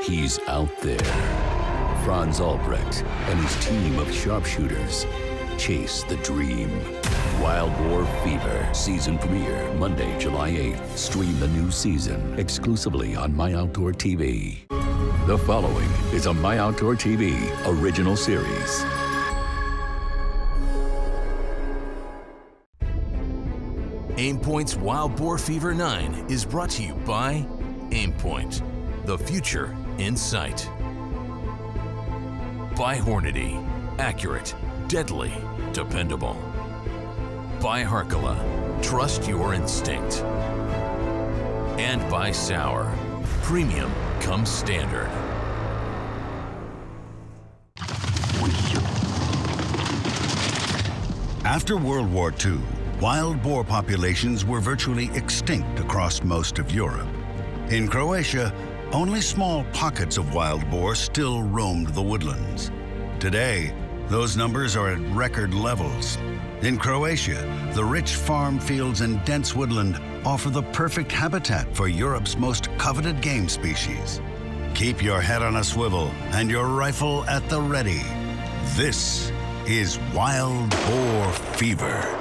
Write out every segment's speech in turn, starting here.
He's out there. Franz Albrecht and his team of sharpshooters chase the dream. Wild Boar Fever season premiere Monday, July 8th. Stream the new season exclusively on My Outdoor TV. The following is a My Outdoor TV original series. Aimpoint's Wild Boar Fever 9 is brought to you by Aimpoint, the future in sight. By Hornady, accurate, deadly, dependable. By Harkala, trust your instinct. And by Sauer, premium comes standard. After World War II, wild boar populations were virtually extinct across most of Europe. In Croatia, only small pockets of wild boar still roamed the woodlands. Today, those numbers are at record levels. In Croatia, the rich farm fields and dense woodland offer the perfect habitat for Europe's most coveted game species. Keep your head on a swivel and your rifle at the ready. This is Wild Boar Fever.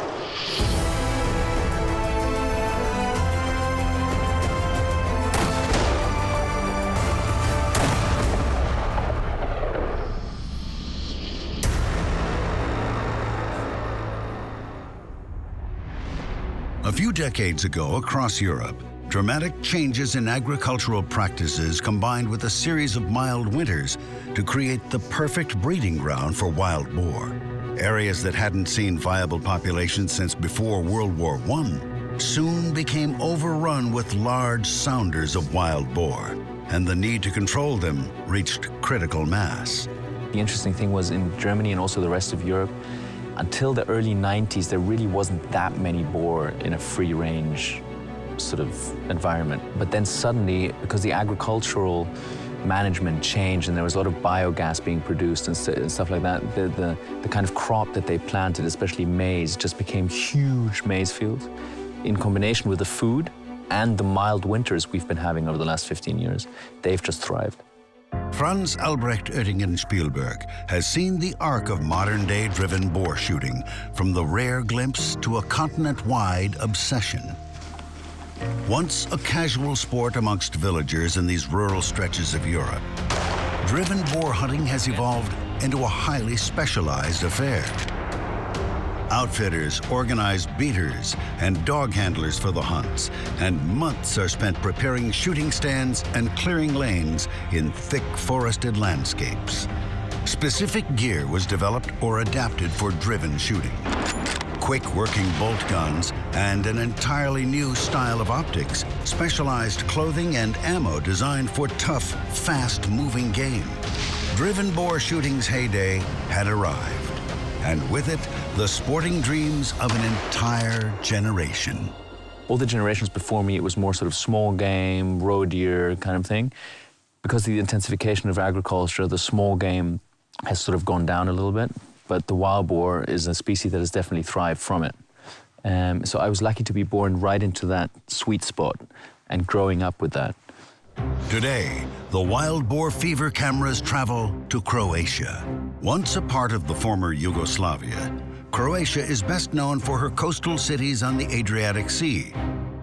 A few decades ago, across Europe, dramatic changes in agricultural practices combined with a series of mild winters to create the perfect breeding ground for wild boar. Areas that hadn't seen viable populations since before World War I soon became overrun with large sounders of wild boar, and the need to control them reached critical mass. The interesting thing was in Germany and also the rest of Europe, until the early 90s, there really wasn't that many boar in a free-range sort of environment. But then suddenly, because the agricultural management changed and there was a lot of biogas being produced and stuff like that, the kind of crop that they planted, especially maize, just became huge maize fields. In combination with the food and the mild winters we've been having over the last 15 years, they've just thrived. Franz Albrecht Oettingen Spielberg has seen the arc of modern-day driven boar shooting, from the rare glimpse to a continent-wide obsession. Once a casual sport amongst villagers in these rural stretches of Europe, driven boar hunting has evolved into a highly specialized affair. Outfitters organize beaters and dog handlers for the hunts, and months are spent preparing shooting stands and clearing lanes in thick forested landscapes. Specific gear was developed or adapted for driven shooting. Quick working bolt guns and an entirely new style of optics, specialized clothing and ammo designed for tough, fast-moving game. Driven boar shooting's heyday had arrived, and with it, the sporting dreams of an entire generation. All the generations before me, it was more sort of small game, roe deer kind of thing. Because of the intensification of agriculture, the small game has sort of gone down a little bit, but the wild boar is a species that has definitely thrived from it. So I was lucky to be born right into that sweet spot and growing up with that. Today, the Wild Boar Fever cameras travel to Croatia. Once a part of the former Yugoslavia, Croatia is best known for her coastal cities on the Adriatic Sea.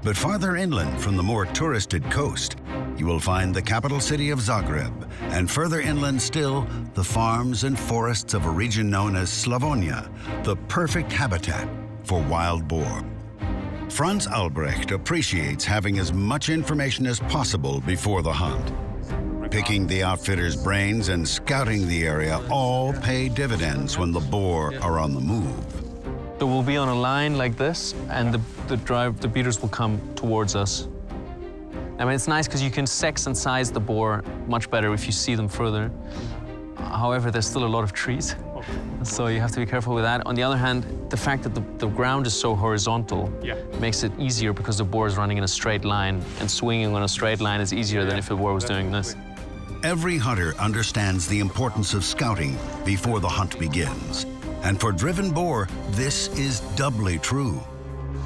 But farther inland from the more touristed coast, you will find the capital city of Zagreb, and further inland still, the farms and forests of a region known as Slavonia, the perfect habitat for wild boar. Franz Albrecht appreciates having as much information as possible before the hunt. Picking the outfitter's brains and scouting the area all pay dividends when the boar are on the move. So we'll be on a line like this, and the beaters will come towards us. I mean, it's nice because you can sex and size the boar much better if you see them further. However, there's still a lot of trees, so you have to be careful with that. On the other hand, the fact that the ground is so horizontal makes it easier because the boar is running in a straight line, and swinging on a straight line is easier than if the boar was doing this. Every hunter understands the importance of scouting before the hunt begins. And for driven boar, this is doubly true.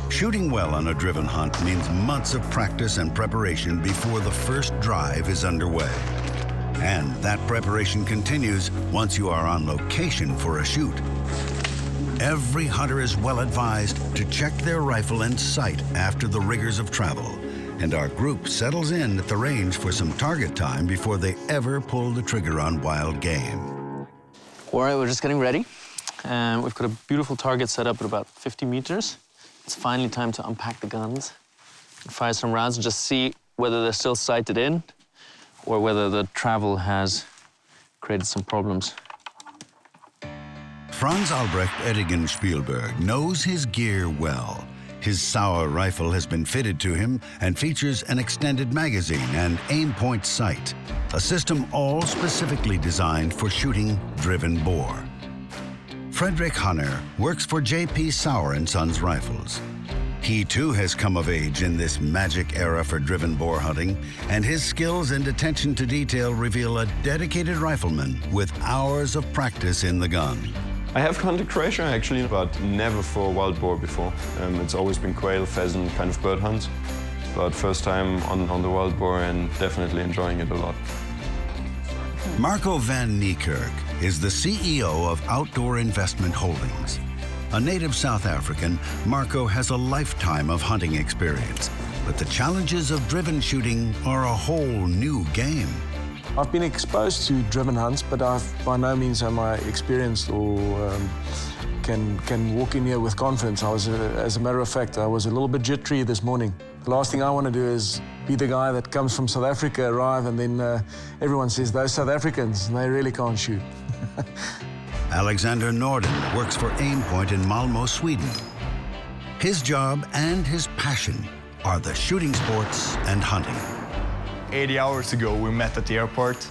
Shooting well on a driven hunt means months of practice and preparation before the first drive is underway. And that preparation continues once you are on location for a shoot. Every hunter is well advised to check their rifle and sight after the rigors of travel. And our group settles in at the range for some target time before they ever pull the trigger on wild game. All right, we're just getting ready. We've got a beautiful target set up at about 50 meters. It's finally time to unpack the guns, fire some rounds, and just see whether they're still sighted in or whether the travel has created some problems. Franz Albrecht Edigen Spielberg knows his gear well. His Sauer rifle has been fitted to him and features an extended magazine and aim-point sight, a system all specifically designed for shooting driven boar. Frederick Hanner works for J.P. Sauer & Sons Rifles. He too has come of age in this magic era for driven boar hunting, and his skills and attention to detail reveal a dedicated rifleman with hours of practice in the gun. I have hunted Croatia actually, but never for wild boar before. It's always been quail, pheasant, kind of bird hunts. But first time on the wild boar and definitely enjoying it a lot. Marco van Niekerk is the CEO of Outdoor Investment Holdings. A native South African, Marco has a lifetime of hunting experience, but the challenges of driven shooting are a whole new game. I've been exposed to driven hunts, but by no means am I experienced or can walk in here with confidence. As a matter of fact, I was a little bit jittery this morning. The last thing I want to do is be the guy that comes from South Africa, arrive, and then everyone says, those South Africans, they really can't shoot. Alexander Norden works for Aimpoint in Malmö, Sweden. His job and his passion are the shooting sports and hunting. 80 hours ago, we met at the airport.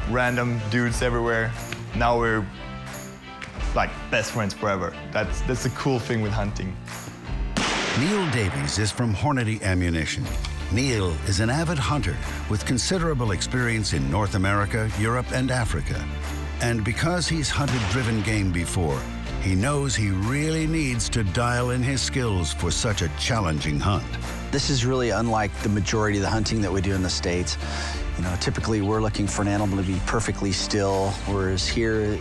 Random dudes everywhere. Now we're like best friends forever. That's the cool thing with hunting. Neil Davies is from Hornady Ammunition. Neil is an avid hunter with considerable experience in North America, Europe, and Africa. And because he's hunted driven game before, he knows he really needs to dial in his skills for such a challenging hunt. This is really unlike the majority of the hunting that we do in the States. You know, typically we're looking for an animal to be perfectly still, whereas here,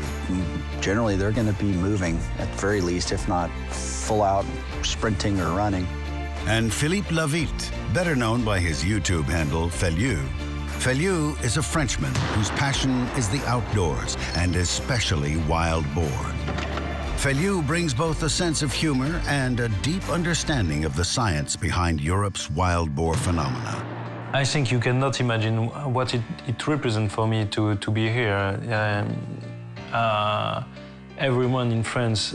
generally they're going to be moving at the very least, if not full out sprinting or running. And Philippe Lavitte, better known by his YouTube handle, Feliu. Feliu is a Frenchman whose passion is the outdoors, and especially wild boar. Feliu brings both a sense of humor and a deep understanding of the science behind Europe's wild boar phenomena. I think you cannot imagine what it represents for me to be here. Everyone in France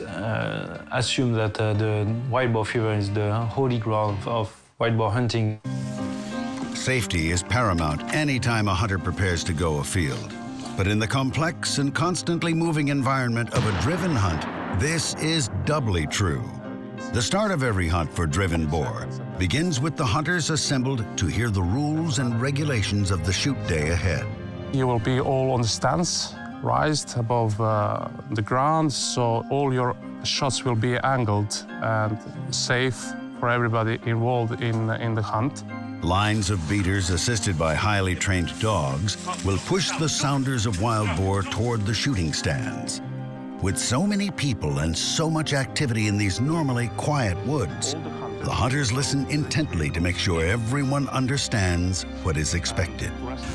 assumes that the wild boar fever is the holy grail of wild boar hunting. Safety is paramount anytime a hunter prepares to go afield. But in the complex and constantly moving environment of a driven hunt, this is doubly true. The start of every hunt for driven boar begins with the hunters assembled to hear the rules and regulations of the shoot day ahead. You will be all on the stands, raised above the ground, so all your shots will be angled and safe for everybody involved in the hunt. Lines of beaters assisted by highly trained dogs will push the sounders of wild boar toward the shooting stands. With so many people and so much activity in these normally quiet woods, the hunters listen intently to make sure everyone understands what is expected.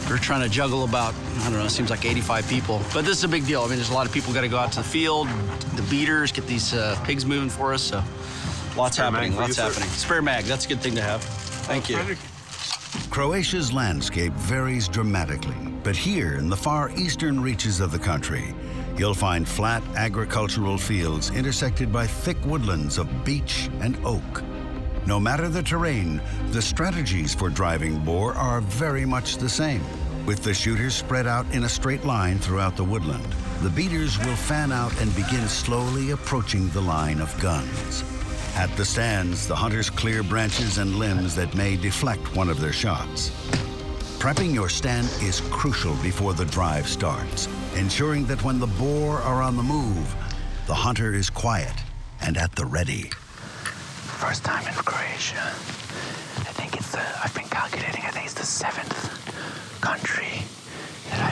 We're trying to juggle about, I don't know, it seems like 85 people. But this is a big deal. I mean, there's a lot of people got to go out to the field, the beaters, get these pigs moving for us. So lots happening, lots happening. Spare mag, that's a good thing to have. Thank you. Croatia's landscape varies dramatically, but here in the far eastern reaches of the country, you'll find flat agricultural fields intersected by thick woodlands of beech and oak. No matter the terrain, the strategies for driving boar are very much the same. With the shooters spread out in a straight line throughout the woodland, the beaters will fan out and begin slowly approaching the line of guns. At the stands, the hunters clear branches and limbs that may deflect one of their shots. Prepping your stand is crucial before the drive starts, ensuring that when the boar are on the move, the hunter is quiet and at the ready. First time in Croatia. I think it's I've been calculating, I think it's the 7th country that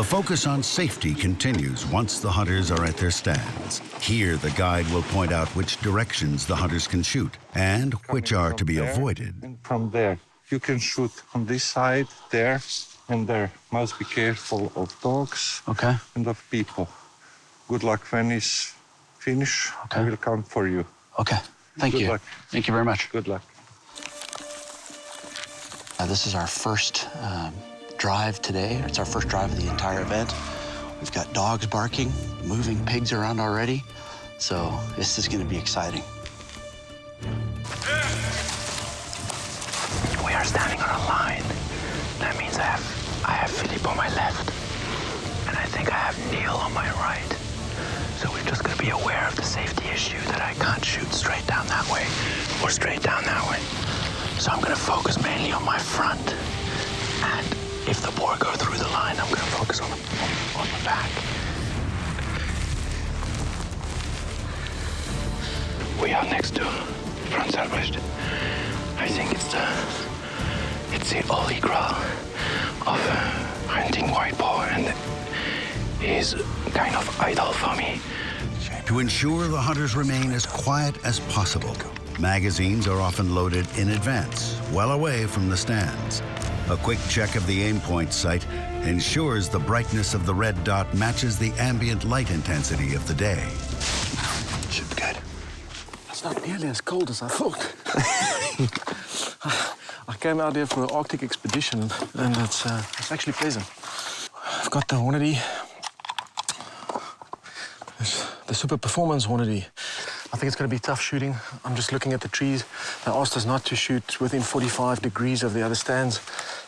The focus on safety continues once the hunters are at their stands. Here, the guide will point out which directions the hunters can shoot and which are to be avoided. And from there, you can shoot on this side, there, and there. Must be careful of dogs and of people. Good luck when it's finished. I will count for you. Okay, thank you. Good luck. Thank you very much. Good luck. This is our first drive today. It's our first drive of the entire event. We've got dogs barking, moving pigs around already. So this is going to be exciting. We are standing on a line. That means I have Philippe on my left, and I think I have Neil on my right. So we're just going to be aware of the safety issue that I can't shoot straight down that way or straight down that way. So I'm going to focus mainly on my front, and if the boar go through the line, I'm going to focus on the back. We are next to Franz Albrecht. I think it's the holy grail of hunting white boar, and is kind of idol for me. To ensure the hunters remain as quiet as possible, magazines are often loaded in advance, well away from the stands. A quick check of the aim point sight ensures the brightness of the red dot matches the ambient light intensity of the day. Should be good. It's not nearly as cold as I thought. I came out here for an Arctic expedition, and it's actually pleasant. I've got the Hornady, the Super Performance Hornady. I think it's going to be tough shooting. I'm just looking at the trees. They asked us not to shoot within 45 degrees of the other stands,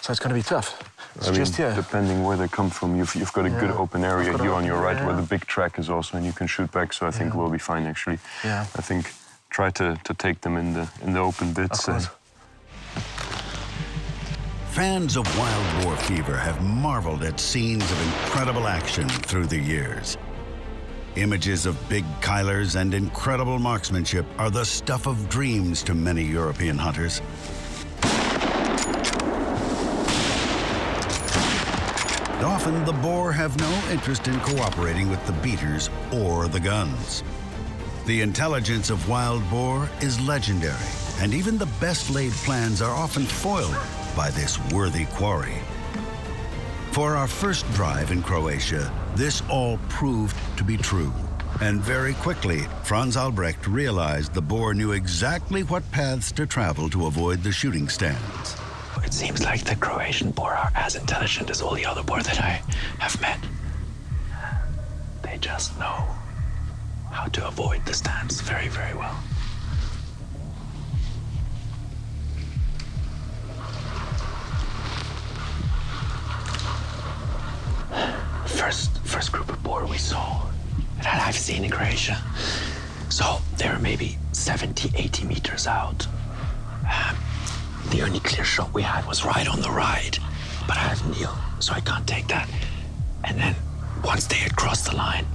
so it's going to be tough. It's just here. Depending where they come from, you've got a good open area here on your right where the big track is also, and you can shoot back, so I think we'll be fine, actually. Yeah. I think try to take them in the open bits. Fans of wild boar fever have marveled at scenes of incredible action through the years. Images of big Kylers and incredible marksmanship are the stuff of dreams to many European hunters. Often, the boar have no interest in cooperating with the beaters or the guns. The intelligence of wild boar is legendary, and even the best laid plans are often foiled by this worthy quarry. For our first drive in Croatia, this all proved to be true. And very quickly, Franz Albrecht realized the boar knew exactly what paths to travel to avoid the shooting stands. It seems like the Croatian boar are as intelligent as all the other boar that I have met. They just know how to avoid the stands very, very well. First group of boar we saw that I've seen in Croatia. So they were maybe 70, 80 meters out. The only clear shot we had was right on the right, but I have Neil, so I can't take that. And then once they had crossed the line,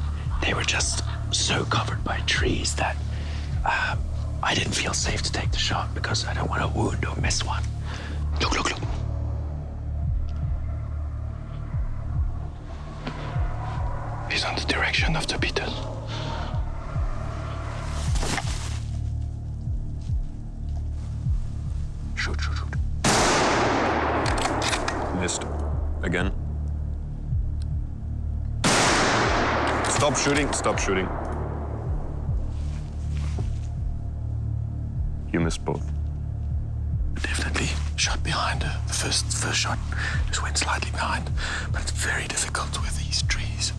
they were just so covered by trees that I didn't feel safe to take the shot because I don't want to wound or miss one. Look, look, look. He's on the direction of the beaters. Shoot, shoot, shoot. Missed. Again. Stop shooting, stop shooting. You missed both. Definitely shot behind her. The first shot just went slightly behind, but it's very difficult with these trees.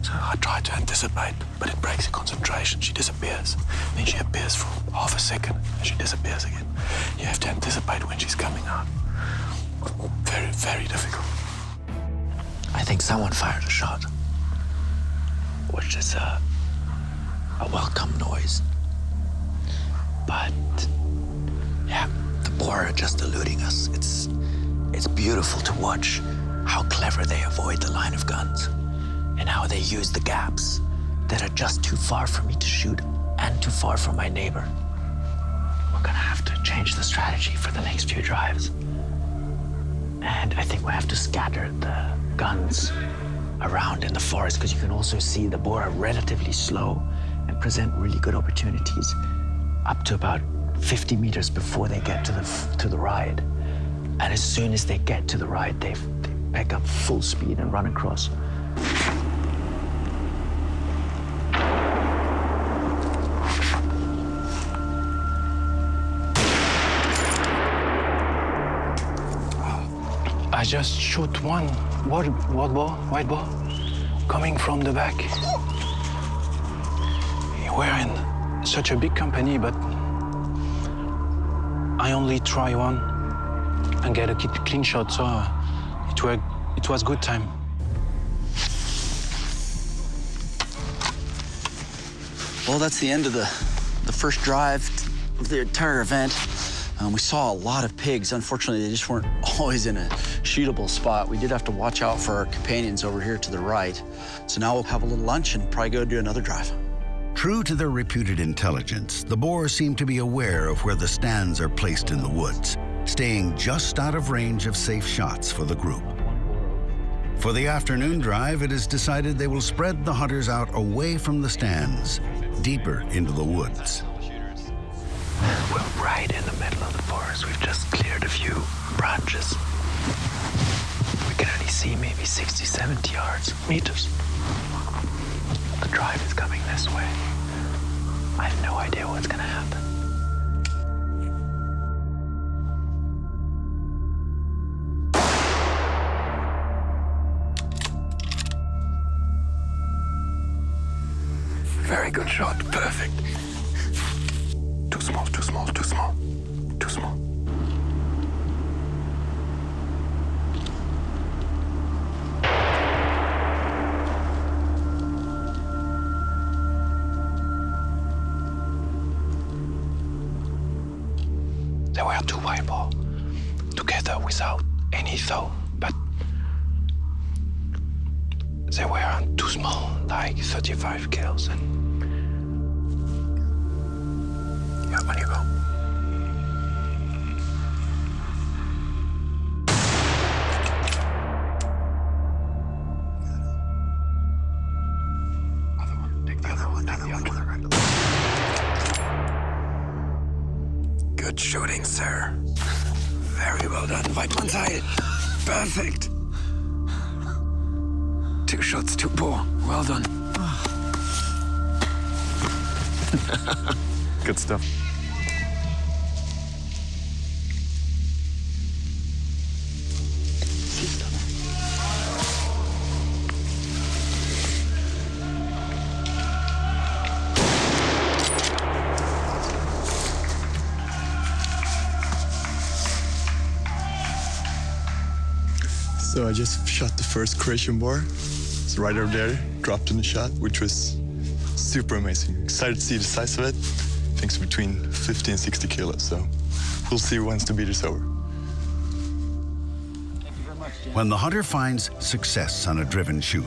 So I tried to anticipate, but it breaks the concentration. She disappears. Then she appears for half a second, and she disappears again. You have to anticipate when she's coming out. Very, very difficult. I think someone fired a shot, which is a welcome noise. But yeah, the boar are just eluding us. It's beautiful to watch how clever they avoid the line of guns and how they use the gaps that are just too far for me to shoot and too far from my neighbor. We're gonna have to change the strategy for the next few drives. And I think we have to scatter the guns around in the forest, because you can also see the boar are relatively slow and present really good opportunities up to about 50 meters before they get to the ride. And as soon as they get to the ride, they pick up full speed and run across. I just shot one white boar coming from the back. We're in such a big company, but I only try one and get a clean shot, so it was good time. Well, that's the end of the first drive of the entire event. We saw a lot of pigs. Unfortunately, they just weren't always in a shootable spot. We did have to watch out for our companions over here to the right. So now we'll have a little lunch and probably go do another drive. True to their reputed intelligence, the boar seem to be aware of where the stands are placed in the woods, staying just out of range of safe shots for the group. For the afternoon drive, it is decided they will spread the hunters out away from the stands, deeper into the woods. We're right in the middle of the forest. We've just cleared a few branches. We can only see maybe 60, 70 meters. The drive is coming this way. I have no idea what's gonna happen. Very good shot, perfect. Too small, too small, too small, too small. There were two white boar together without any thought, but they were too small, like 35 kills, and yeah, on you go. Good shooting, sir. Very well done. Weidmann's eye. Perfect. 2 shots, 2 boar. Well done. Good stuff. So I just shot the first Croatian boar. It's right over there, dropped in the shot, which was super amazing. Excited to see the size of it. I think it's between 50 and 60 kilos, so we'll see once the beat is over. When the hunter finds success on a driven shoot,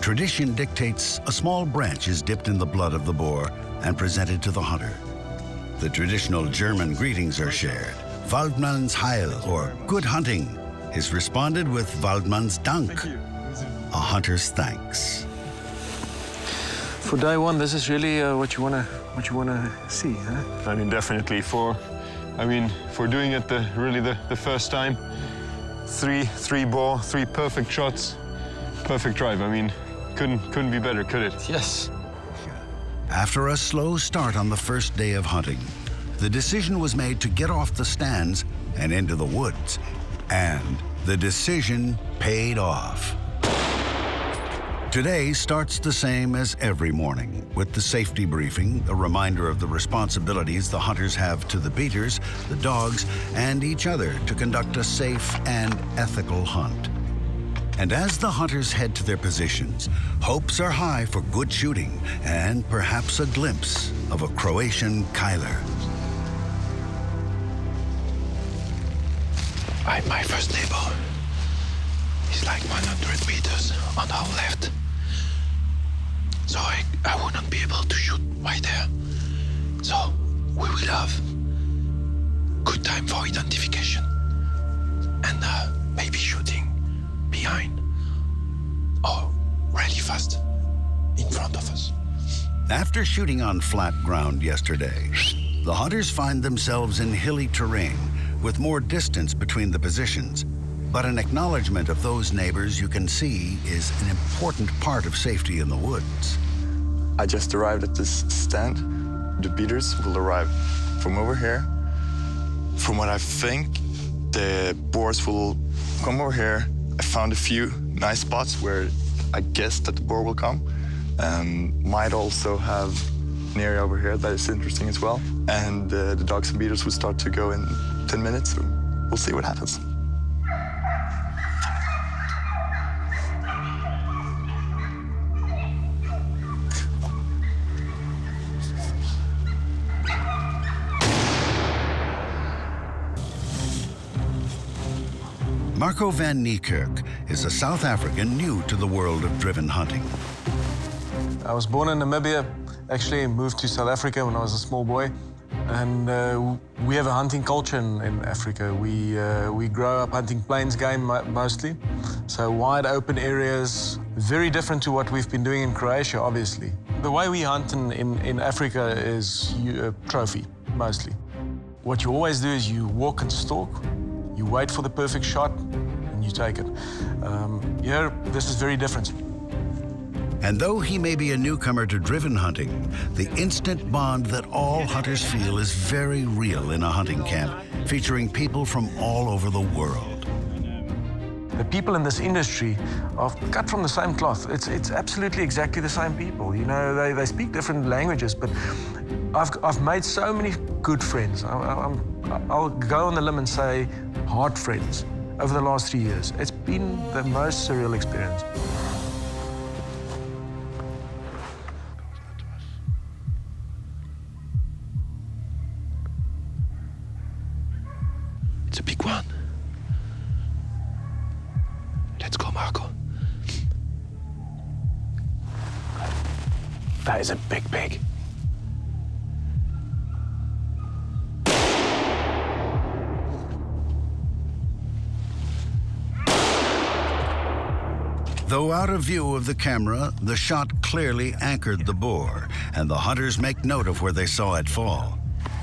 tradition dictates a small branch is dipped in the blood of the boar and presented to the hunter. The traditional German greetings are shared. Waldmann's Heil, or good hunting, is responded with Waldmann's Dank, a hunter's thanks. For day one, this is really what you wanna see, huh? I mean, definitely for doing it the first time, three boar, 3 perfect shots, perfect drive. I mean, couldn't be better, could it? Yes. After a slow start on the first day of hunting, the decision was made to get off the stands and into the woods. And the decision paid off. Today starts the same as every morning, with the safety briefing, a reminder of the responsibilities the hunters have to the beaters, the dogs, and each other to conduct a safe and ethical hunt. And as the hunters head to their positions, hopes are high for good shooting and perhaps a glimpse of a Croatian Kyler. My first neighbor is like 100 meters on our left. So I wouldn't be able to shoot right there. So we will have good time for identification and maybe shooting behind or After shooting on flat ground yesterday, the hunters find themselves in hilly terrain with more distance between the positions. But an acknowledgement of those neighbors you can see is an important part of safety in the woods. I just arrived at this stand. The beaters will arrive from over here. From what I think, the boars will come over here. I found a few nice spots where I guess that the boar will come. Might also have an area over here that is interesting as well. And the dogs and beaters will start to go in 10 minutes. So we'll see what happens. Marco van Niekerk is a South African new to the world of driven hunting. I was born in Namibia, actually moved to South Africa when I was a small boy. And we have a hunting culture in Africa. We grow up hunting plains game mostly. So wide open areas, very different to what we've been doing in Croatia, obviously. The way we hunt in Africa is trophy, mostly. What you always do is you walk and stalk, you wait for the perfect shot, and you take it. Here, this is very different. And though he may be a newcomer to driven hunting, the instant bond that all hunters feel is very real in a hunting camp, featuring people from all over the world. The people in this industry are cut from the same cloth. It's absolutely exactly the same people. You know, they speak different languages, but I've made so many good friends. I'll go on the limb and say heart friends over the last 3 years. It's been the most surreal experience. It's a big one. Let's go, Marco. That is a big pig. Though out of view of the camera, the shot clearly anchored the boar, and the hunters make note of where they saw it fall.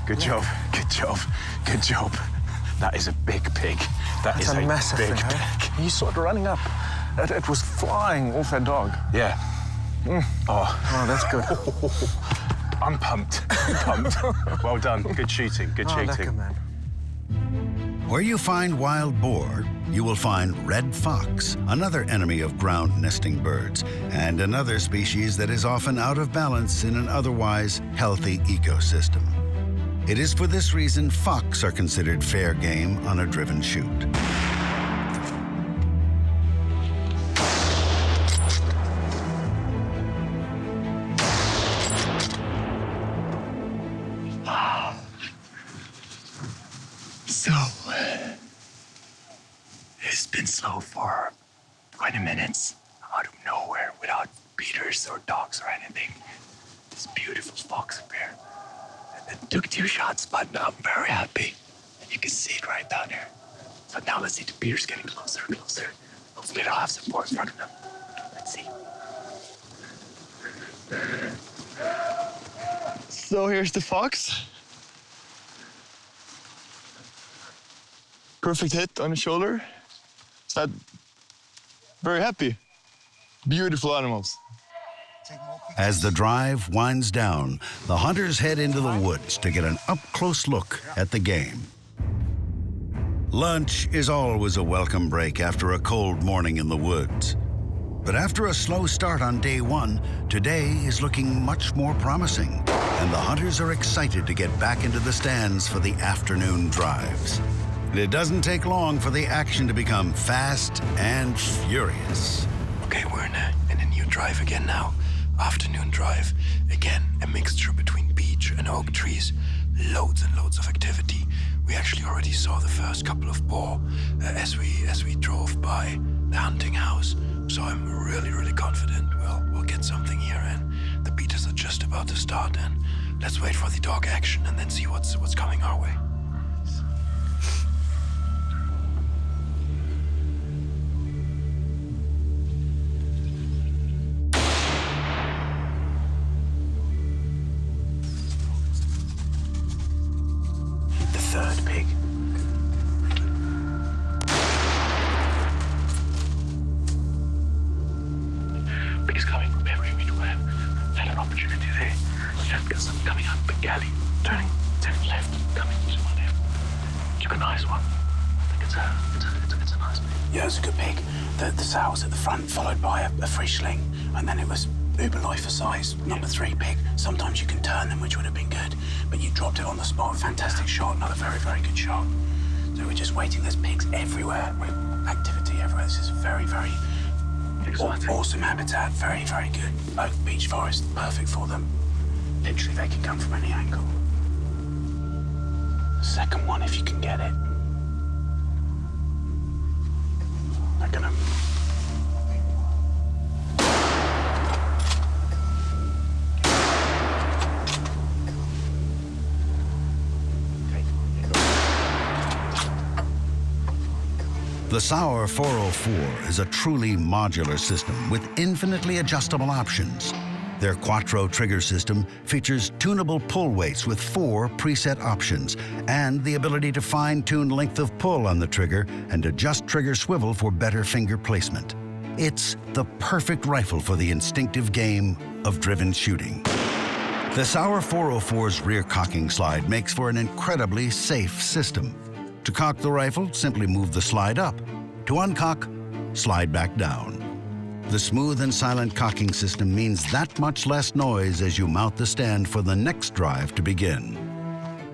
Good job, good job, good job. That is a big pig. That's a massive big thing, pig. He saw it running up. It was flying off that dog. Yeah. Oh, that's good. I'm pumped. I'm pumped. Well done. Good shooting. Good shooting. Lekker, man. Where you find wild boar, you will find red fox, another enemy of ground nesting birds, and another species that is often out of balance in an otherwise healthy ecosystem. It is for this reason fox are considered fair game on a driven shoot. So, it's been slow for 20 minutes out of nowhere without beaters or dogs or anything. This beautiful fox up here. And it took 2 shots, but I'm very happy. And you can see it right down here. So now let's see the beaters getting closer and closer. Hopefully they'll have some more in front of them. Let's see. So here's the fox. Perfect hit on the shoulder. So very happy. Beautiful animals. As the drive winds down, the hunters head into the woods to get an up-close look at the game. Lunch is always a welcome break after a cold morning in the woods. But after a slow start on day 1, today is looking much more promising, and the hunters are excited to get back into the stands for the afternoon drives. It doesn't take long for the action to become fast and furious. Okay, we're in a new drive again now. Afternoon drive. Again, a mixture between beech and oak trees. Loads and loads of activity. We actually already saw the first couple of boar as we drove by the hunting house. So I'm really, really confident we'll get something here, and the beaters are just about to start. And let's wait for the dog action and then see what's coming our way. galley, turning left, coming to my left. Took a nice one. I think it's a nice pig. Yeah, it was a good pig. The sow was at the front, followed by a Frischling, and then it was Uberläufer size, number 3 pig. Sometimes you can turn them, which would have been good, but you dropped it on the spot. Fantastic shot, another very, very good shot. So we're just waiting. There's pigs everywhere, with activity everywhere. This is very, very awesome habitat. Very, very good. Oak beech forest, perfect for them. Literally, they can come from any angle. Second one, if you can get it. They're gonna... The Sauer 404 is a truly modular system with infinitely adjustable options. Their Quattro trigger system features tunable pull weights with 4 preset options and the ability to fine-tune length of pull on the trigger and adjust trigger swivel for better finger placement. It's the perfect rifle for the instinctive game of driven shooting. The Sauer 404's rear cocking slide makes for an incredibly safe system. To cock the rifle, simply move the slide up. To uncock, slide back down. The smooth and silent cocking system means that much less noise as you mount the stand for the next drive to begin.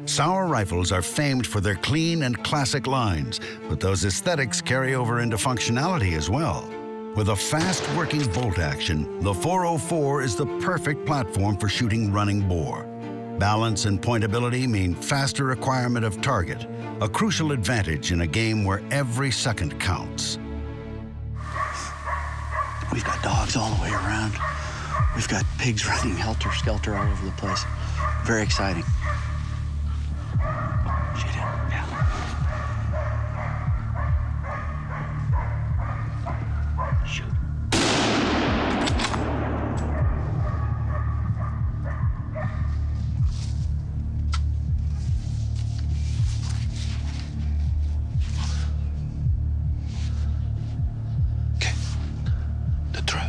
Sauer rifles are famed for their clean and classic lines, but those aesthetics carry over into functionality as well. With a fast-working bolt action, the 404 is the perfect platform for shooting running boar. Balance and pointability mean faster acquirement of target, a crucial advantage in a game where every second counts. We've got dogs all the way around. We've got pigs running helter-skelter all over the place. Very exciting. Shoot it, yeah. Shoot.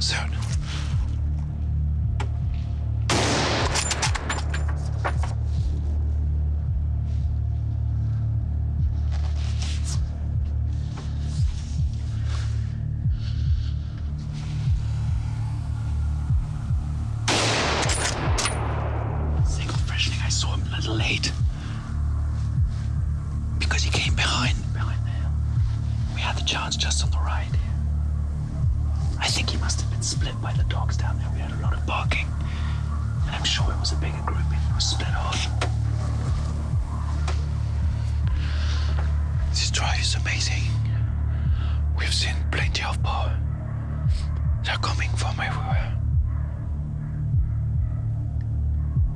Zone. Single Frischling, I saw him a little late. Because he came behind there. We had the chance just on the right. I think he must have been split by the dogs down there. We had a lot of barking. And I'm sure it was a bigger group. It was split off. This drive is amazing. We've seen plenty of boar. They're coming from everywhere.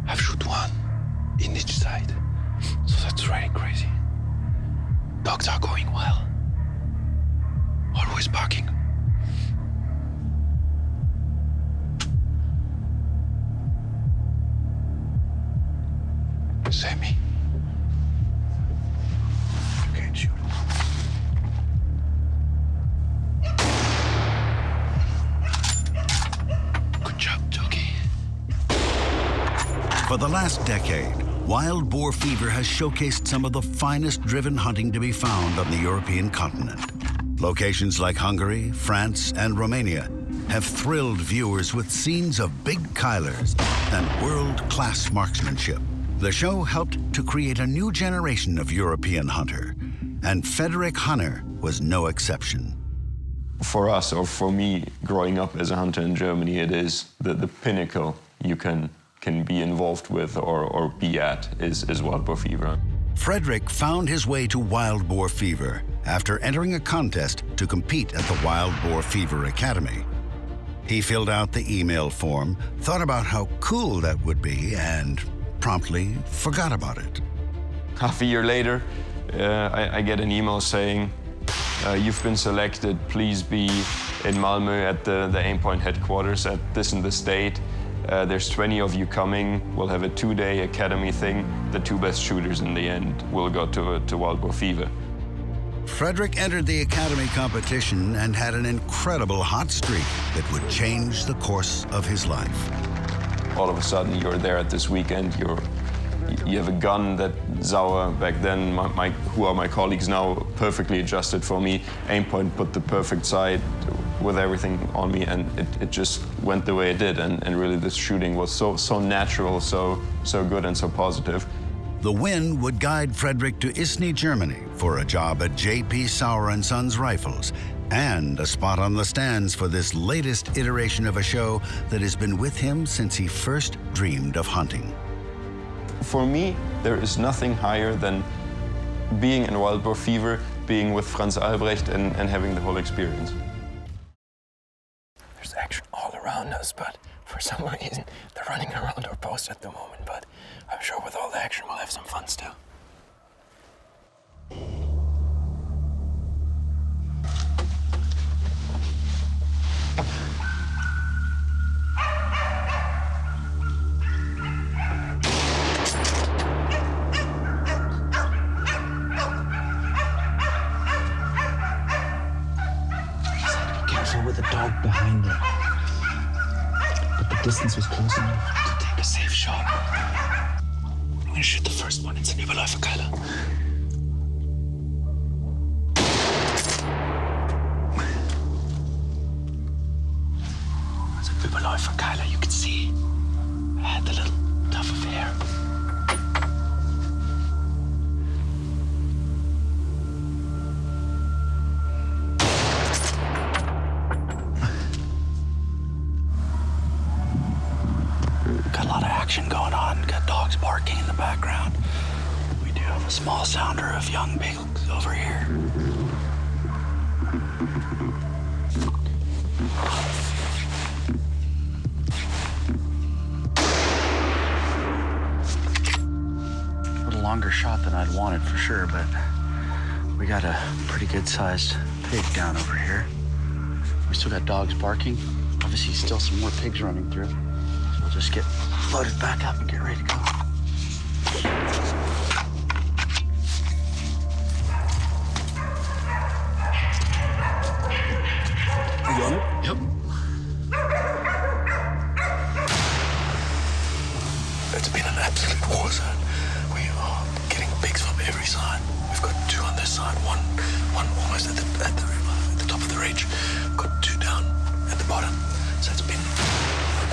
I've shot one in each side. So that's really crazy. Dogs are going well. Always barking. Sammy. You can't shoot. Good job, Jockey. For the last decade, wild boar fever has showcased some of the finest driven hunting to be found on the European continent. Locations like Hungary, France, and Romania have thrilled viewers with scenes of big Keilers and world-class marksmanship. The show helped to create a new generation of European hunter, and Fredrik Hanner was no exception. For us, or for me, growing up as a hunter in Germany, it is the pinnacle you can be involved with or be at is wild boar fever. Fredrik found his way to Wild Boar Fever after entering a contest to compete at the Wild Boar Fever Academy. He filled out the email form, thought about how cool that would be, and promptly forgot about it. Half a year later, I get an email saying, you've been selected, please be in Malmö at the Aimpoint headquarters at this and this date. There's 20 of you coming. We'll have a 2-day academy thing. The 2 best shooters in the end will go to Wild Boar Fever. Fredrik entered the academy competition and had an incredible hot streak that would change the course of his life. All of a sudden, you're there at this weekend. You're you have a gun that Sauer back then, who are my colleagues now, perfectly adjusted for me. Aimpoint put the perfect sight with everything on me, and it just went the way it did. And really, this shooting was so natural, so good, and so positive. The win would guide Frederick to Isny, Germany, for a job at J.P. Sauer & Sons Rifles, and a spot on the stands for this latest iteration of a show that has been with him since he first dreamed of hunting. For me, there is nothing higher than being in Wild Boar Fever, being with Franz Albrecht, and having the whole experience. There's action all around us, but for some reason, they're running around our post at the moment. But I'm sure with all the action, we'll have some fun still. Careful with the dog behind them. But the distance was close enough to take a safe shot. I'm gonna shoot the first one. It's an Überläuferkeiler. It's an Überläuferkeiler. You can see I had the little tuft of hair. Got a lot of action going on. Got dogs barking in the background. We do have a small sounder of young pigs over here. A little longer shot than I'd wanted for sure, but we got a pretty good sized pig down over here. We still got dogs barking. Obviously still some more pigs running through. We'll just get loaded back up and get ready to go. You on it? Yep. It's been an absolute war zone. We are getting pigs from every side. We've got two on this side, one almost at the top of the ridge. We've got two down at the bottom. So it's been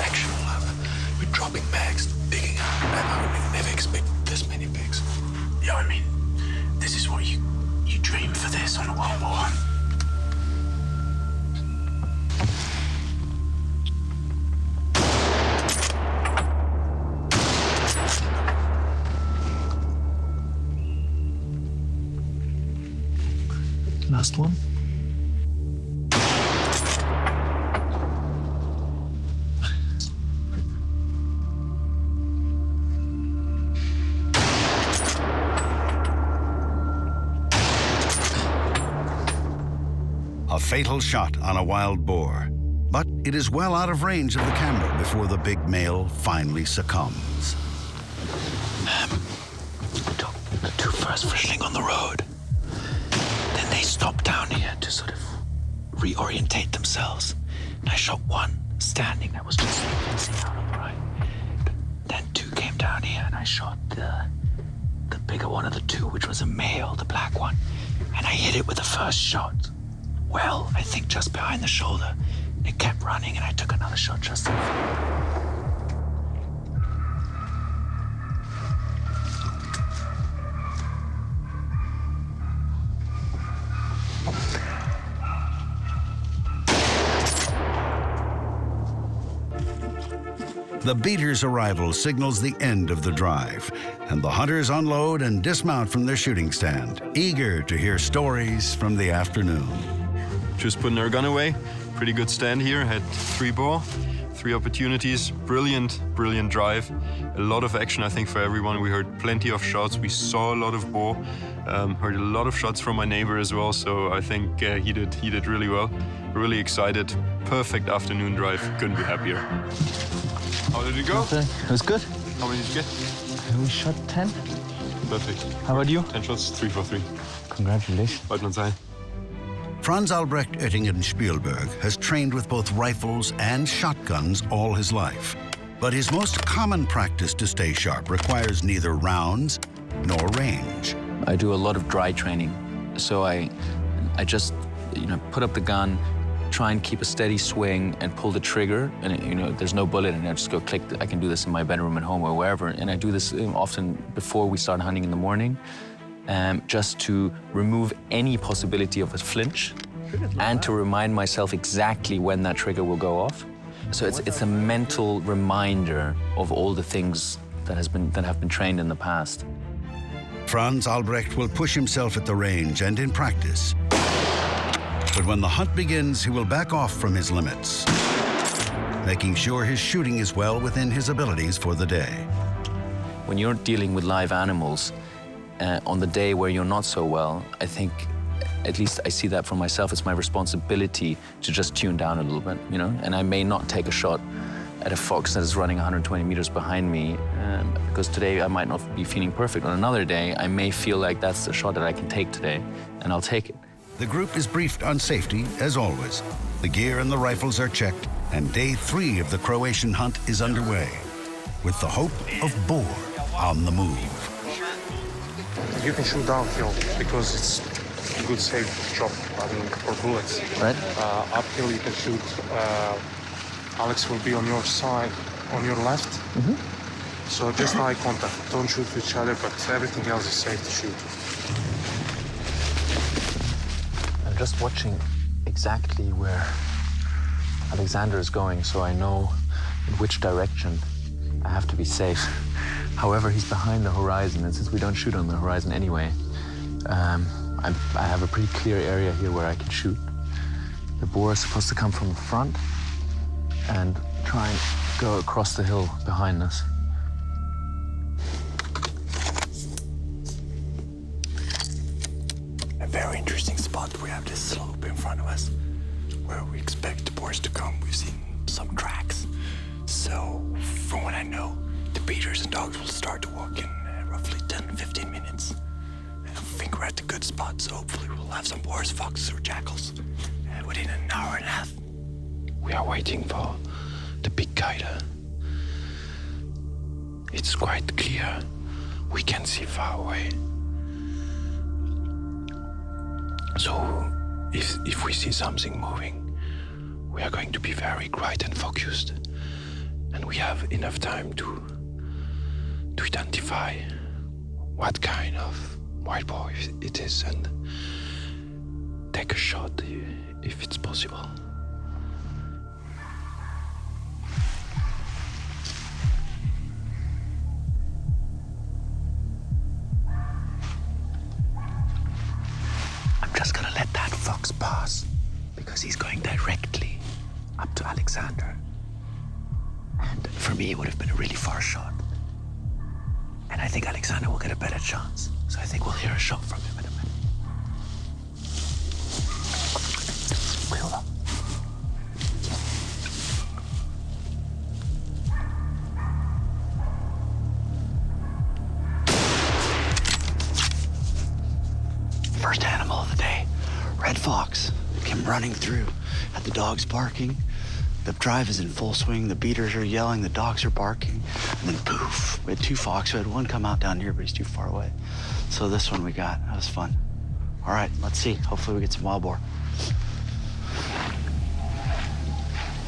action all over. We're dropping bags, digging up. I would never expect this many pigs. Yeah, I mean, this is what you dream for this on a Wild Boar. Last one. A fatal shot on a wild boar, but it is well out of range of the camera before the big male finally succumbs. The two first frischling on the road. Then they stopped down here to sort of reorientate themselves. And I shot one standing that was just facing out on the right. Then two came down here and I shot the bigger one of the two, which was a male, the black one. And I hit it with the first shot. Well, I think just behind the shoulder. It kept running and I took another shot just in front. The beater's arrival signals the end of the drive, and the hunters unload and dismount from their shooting stand, eager to hear stories from the afternoon. Just putting our gun away. Pretty good stand here. Had 3 boar, 3 opportunities. Brilliant drive. A lot of action, I think, for everyone. We heard plenty of shots. We saw a lot of boar. Heard a lot of shots from my neighbor as well. So I think he did really well. Really excited. Perfect afternoon drive. Couldn't be happier. How did it go? It was good. How many did you get? We shot 10. Perfect. How about you? 10 shots, 3 for 3. Congratulations. Weit man sein. Franz Albrecht Oettingen Spielberg has trained with both rifles and shotguns all his life. But his most common practice to stay sharp requires neither rounds nor range. I do a lot of dry training. So I just, put up the gun, try and keep a steady swing and pull the trigger. And, there's no bullet in it. I just go click. I can do this in my bedroom at home or wherever. And I do this often before we start hunting in the morning, just to remove any possibility of a flinch and to remind myself exactly when that trigger will go off. So it's a mental reminder of all the things that have been trained in the past. Franz Albrecht will push himself at the range and in practice. But when the hunt begins, he will back off from his limits, making sure his shooting is well within his abilities for the day. When you're dealing with live animals, on the day where you're not so well, I think, at least I see that for myself, it's my responsibility to just tune down a little bit, And I may not take a shot at a fox that is running 120 meters behind me, because today I might not be feeling perfect. On another day, I may feel like that's a shot that I can take today, and I'll take it. The group is briefed on safety, as always. The gear and the rifles are checked, and day 3 of the Croatian hunt is underway, with the hope of boar on the move. You can shoot downhill because it's a good safe shot for bullets. Right. Uphill you can shoot. Alex will be on your side, on your left. So just eye contact. Don't shoot with each other, but everything else is safe to shoot. I'm just watching exactly where Alexander is going, so I know in which direction I have to be safe. However, he's behind the horizon, and since we don't shoot on the horizon anyway, I have a pretty clear area here where I can shoot. The boar is supposed to come from the front and try and go across the hill behind us. A very interesting spot. We have this slope in front of us where we expect the boars to come. We've seen some tracks. So, from what I know, the beaters and dogs will start to walk in roughly 10-15 minutes. And I think we're at the good spot, so hopefully we'll have some boars, foxes, or jackals within an hour and a half. We are waiting for the big guider. It's quite clear. We can see far away. So, if we see something moving, we are going to be very quiet and focused. And we have enough time to identify what kind of wild boar it is and take a shot if it's possible. I'm just gonna let that fox pass because he's going directly up to Alexander. And for me, it would have been a really far shot. And I think Alexander will get a better chance. So I think we'll hear a shot from him in a minute. Wheel up. First animal of the day, red fox, came running through, had the dogs barking. The drive is in full swing, the beaters are yelling, the dogs are barking, and then poof, we had 2 fox. We had one come out down here, but he's too far away. So this one we got, that was fun. All right, let's see, hopefully we get some wild boar.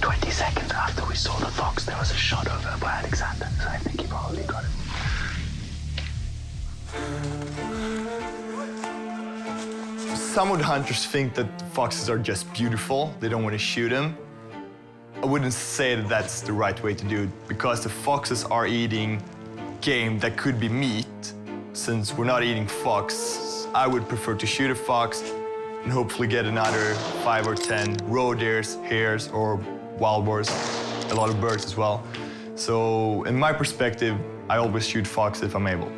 20 seconds after we saw the fox, there was a shot over by Alexander, so I think he probably got it. Some of the hunters think that foxes are just beautiful. They don't want to shoot them. I wouldn't say that that's the right way to do it because the foxes are eating game that could be meat. Since we're not eating fox, I would prefer to shoot a fox and hopefully get another 5 or 10 roe deers, hares, or wild boars, a lot of birds as well. So in my perspective, I always shoot fox if I'm able.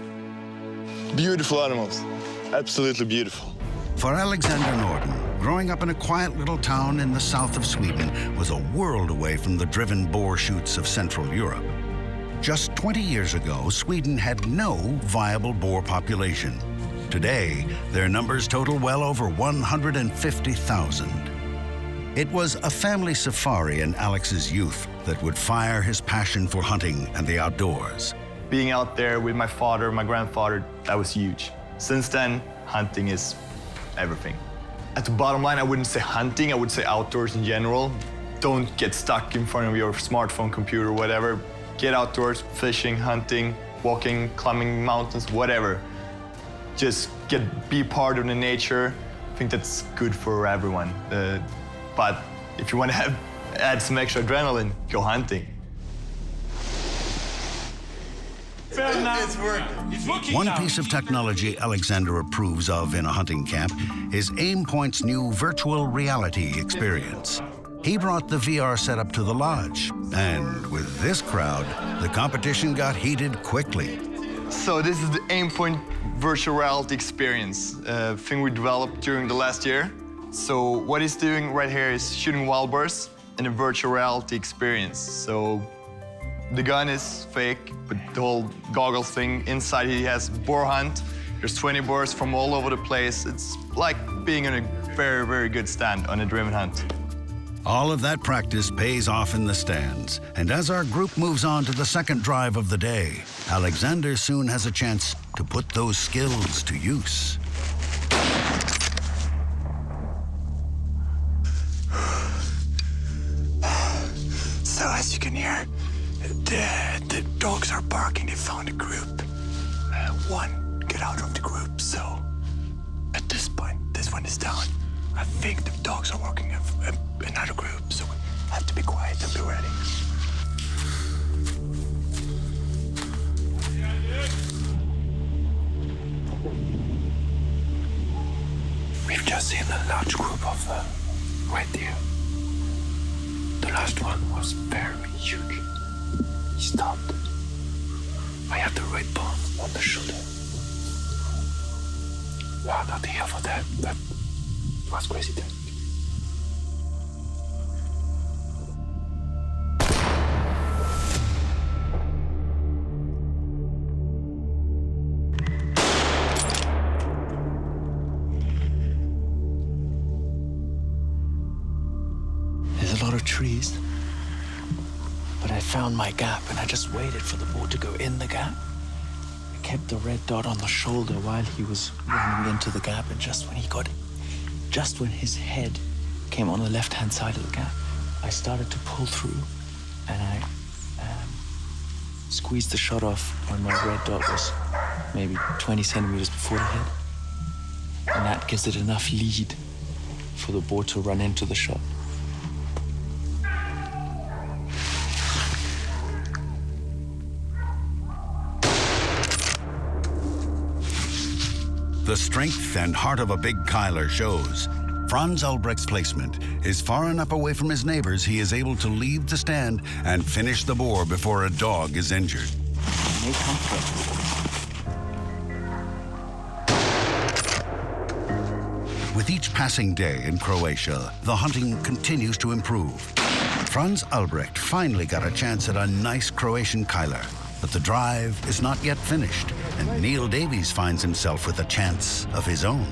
Beautiful animals, absolutely beautiful. For Alexander Norden, growing up in a quiet little town in the south of Sweden was a world away from the driven boar shoots of Central Europe. Just 20 years ago, Sweden had no viable boar population. Today, their numbers total well over 150,000. It was a family safari in Alex's youth that that would fire his passion for hunting and the outdoors. Being out there with my father, my grandfather, that was huge. Since then, hunting is everything. At the bottom line, I wouldn't say hunting, I would say outdoors in general. Don't get stuck in front of your smartphone, computer, whatever. Get outdoors, fishing, hunting, walking, climbing mountains, whatever. Just be part of the nature. I think that's good for everyone. But if you want to add some extra adrenaline, go hunting. It's working. One piece of technology Alexander approves of in a hunting camp is Aimpoint's new virtual reality experience. He brought the VR setup to the lodge, and with this crowd, the competition got heated quickly. So this is the Aimpoint virtual reality experience, thing we developed during the last year. So what he's doing right here is shooting wild boars in a virtual reality experience. So the gun is fake, but the whole goggles thing, inside he has boar hunt. There's 20 boars from all over the place. It's like being in a very, very good stand on a driven hunt. All of that practice pays off in the stands, and as our group moves on to the second drive of the day, Alexander soon has a chance to put those skills to use. So as you can hear, the dogs are barking. They found a group. One get out of the group, so at this point, this one is down. I think the dogs are working another group, so we have to be quiet and be ready. We've just seen a large group of red deer. The last one was very huge. He stopped. I had the red bone on the shoulder. We are not here for that, but it was crazy time. There's a lot of trees, but I found my gap and I just waited for the boar to go in the gap. I kept the red dot on the shoulder while he was running into the gap, and just when his head came on the left-hand side of the gap, I started to pull through, and I squeezed the shot off when my red dot was maybe 20 centimeters before the head. And that gives it enough lead for the boar to run into the shot. The strength and heart of a big Kyler shows. Franz Ulbrecht's placement is far enough away from his neighbors he is able to leave the stand and finish the boar before a dog is injured. With each passing day in Croatia, the hunting continues to improve. Franz Ulbrecht finally got a chance at a nice Croatian Kyler. But the drive is not yet finished, and Neil Davies finds himself with a chance of his own.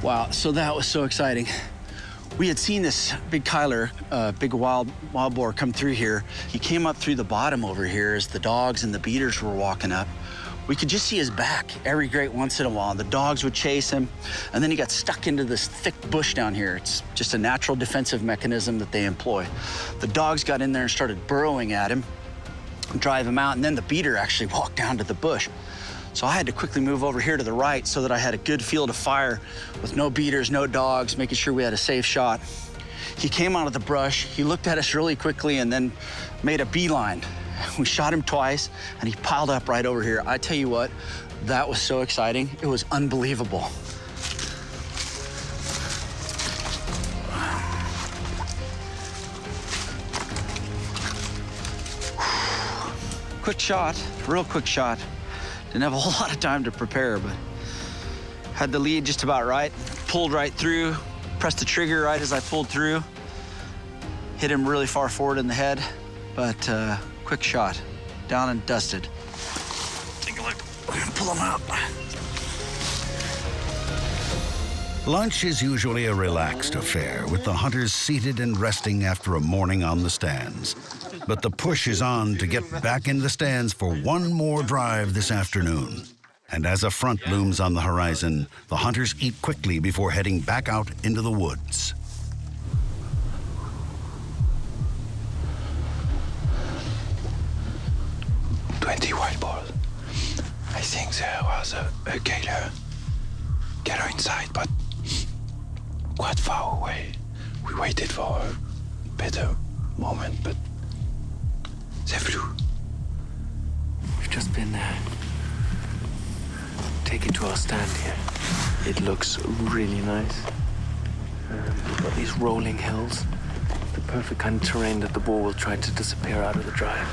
Wow, so that was so exciting. We had seen this big Kyler, big wild boar come through here. He came up through the bottom over here as the dogs and the beaters were walking up. We could just see his back every great once in a while. The dogs would chase him, and then he got stuck into this thick bush down here. It's just a natural defensive mechanism that they employ. The dogs got in there and started burrowing at him, drive him out, and then the beater actually walked down to the bush. So I had to quickly move over here to the right so that I had a good field of fire with no beaters, no dogs, making sure we had a safe shot. He came out of the brush, he looked at us really quickly and then made a beeline. We shot him twice, and he piled up right over here. I tell you what, that was so exciting. It was unbelievable. Quick shot, real quick shot. Didn't have a whole lot of time to prepare, but had the lead just about right. Pulled right through, pressed the trigger right as I pulled through. Hit him really far forward in the head, but quick shot. down and dusted. Take a look. We're gonna pull them out. Lunch is usually a relaxed affair, with the hunters seated and resting after a morning on the stands. But the push is on to get back into the stands for one more drive this afternoon. And as a front looms on the horizon, the hunters eat quickly before heading back out into the woods. Wild boars. I think there was a gator inside, but quite far away. We waited for a better moment, but they flew. We've just been taken to our stand here. It looks really nice. We've got these rolling hills, the perfect kind of terrain that the boar will try to disappear out of the drive.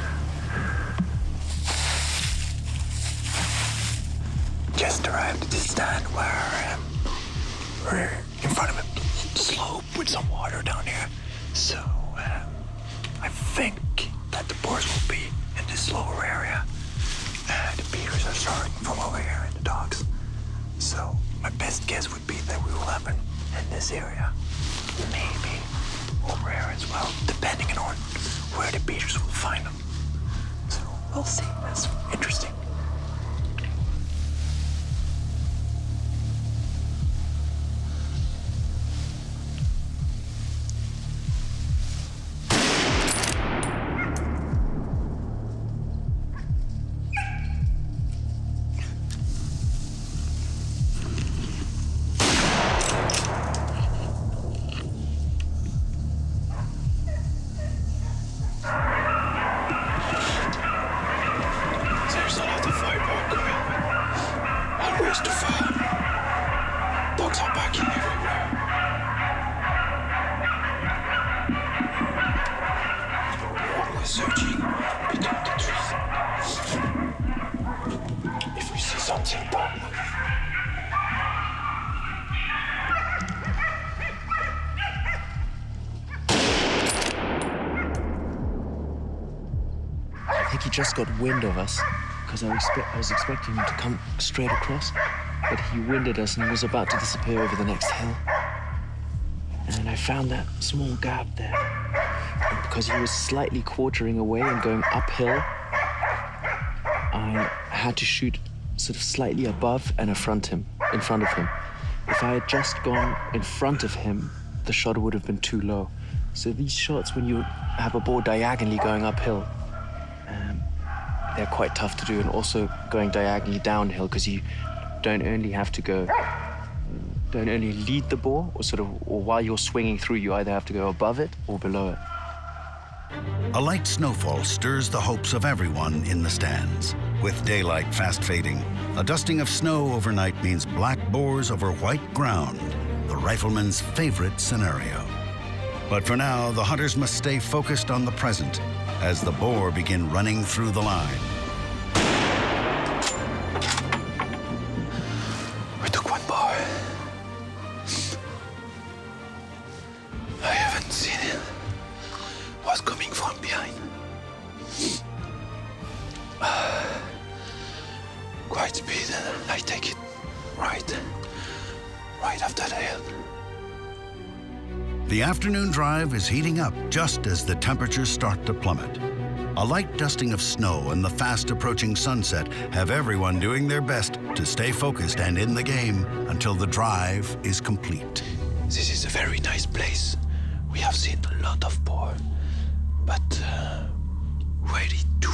Just arrived at the stand where we're in front of a slope with some water down here. So I think that the boars will be in this lower area. The beaters are starting from over here and the dogs. So my best guess would be that we will have in this area. Maybe over here as well, depending on where the beaters will find them. So we'll see. That's interesting. He just got wind of us because I was expecting him to come straight across, but he winded us and he was about to disappear over the next hill. And I found that small gap there. And because he was slightly quartering away and going uphill, I had to shoot sort of slightly above and in front of him. If I had just gone in front of him, the shot would have been too low. So these shots, when you have a boar diagonally going uphill, they're quite tough to do, and also going diagonally downhill, because you don't only lead the boar, or while you're swinging through, you either have to go above it or below it. A light snowfall stirs the hopes of everyone in the stands. With daylight fast fading, a dusting of snow overnight means black boars over white ground, the rifleman's favorite scenario. But for now, the hunters must stay focused on the present as the boar begin running through the line. We took one boar. I haven't seen it. Was coming from behind. Quite speed, and I take it right after the hill. The afternoon drive is heating up just as the temperatures start to plummet. A light dusting of snow and the fast approaching sunset have everyone doing their best to stay focused and in the game until the drive is complete. This is a very nice place. We have seen a lot of boar, but really too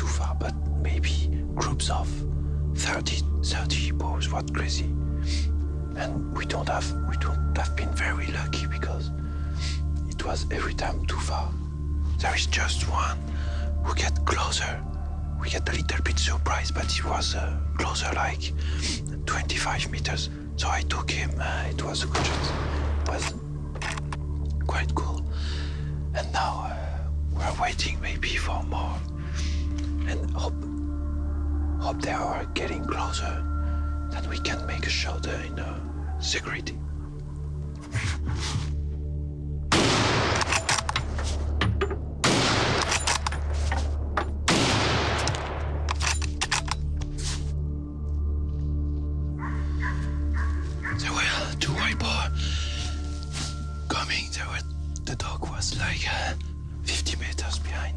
far, but maybe groups of 30 boars, what crazy. And we don't have been very lucky because it was every time too far. There is just one who get closer. We get a little bit surprised, but he was closer, like 25 meters. So I took him. It was a good shot. It was quite cool. And now we're waiting maybe for more, and hope they are getting closer. Then we can make a shot in security. there were two white boar coming. The dog was like 50 meters behind.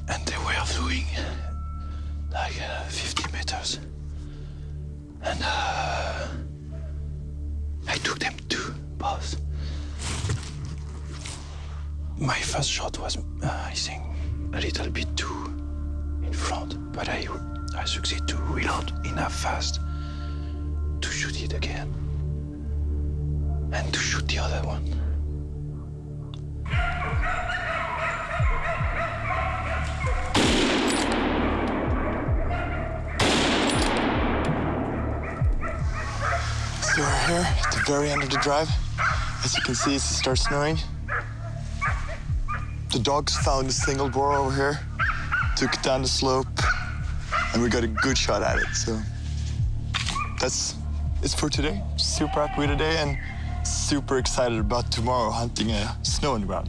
And they were flying like 50 meters. And I took them two bows. My first shot was, I think, a little bit too in front, but I succeeded to reload enough fast to shoot it again and to shoot the other one. So we're here at the very end of the drive. As you can see, it starts snowing. The dogs found a single boar over here, took it down the slope, and we got a good shot at it. So that's it for today. Super happy with today and super excited about tomorrow hunting snow on the ground.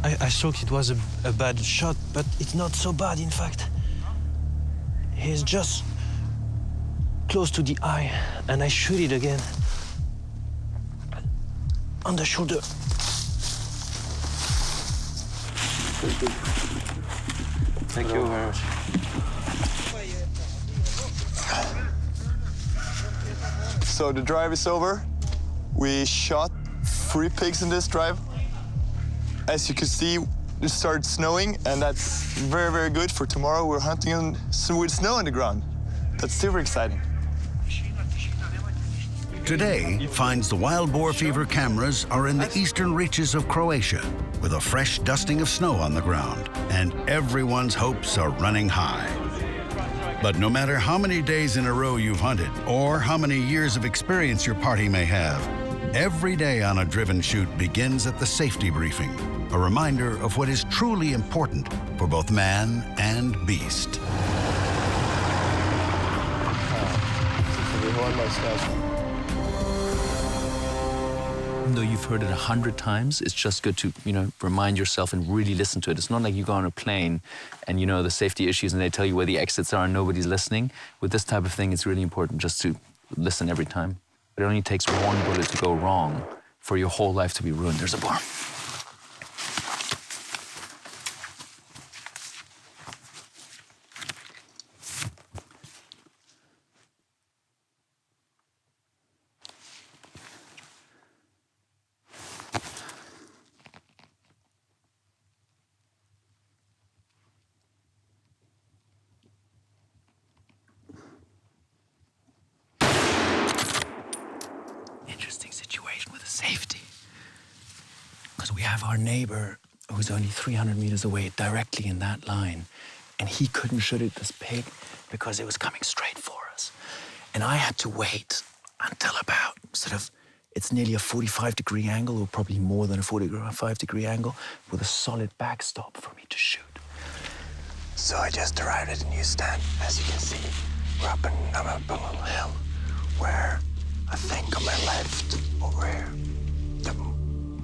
I thought it was a bad shot, but it's not so bad, in fact. He's just close to the eye, and I shoot it again on the shoulder. Thank you very much. So the drive is over. We shot 3 pigs in this drive. As you can see, it started snowing, and that's very, very good for tomorrow. We're hunting with snow on the ground. That's super exciting. Today finds the wild boar fever cameras are in the eastern reaches of Croatia with a fresh dusting of snow on the ground, and everyone's hopes are running high. But no matter how many days in a row you've hunted or how many years of experience your party may have, every day on a driven shoot begins at the safety briefing, a reminder of what is truly important for both man and beast. Even though you've heard it 100 times, it's just good to, remind yourself and really listen to it. It's not like you go on a plane and you know the safety issues and they tell you where the exits are and nobody's listening. With this type of thing, it's really important just to listen every time. It only takes one bullet to go wrong for your whole life to be ruined. There's a boar. Safety. Because we have our neighbor who's only 300 meters away, directly in that line, and he couldn't shoot at this pig because it was coming straight for us. And I had to wait until about it's nearly a 45-degree angle, or probably more than a 45-degree angle, with a solid backstop for me to shoot. So I just arrived at a new stand. As you can see, I'm up a little hill where I think on my left over here,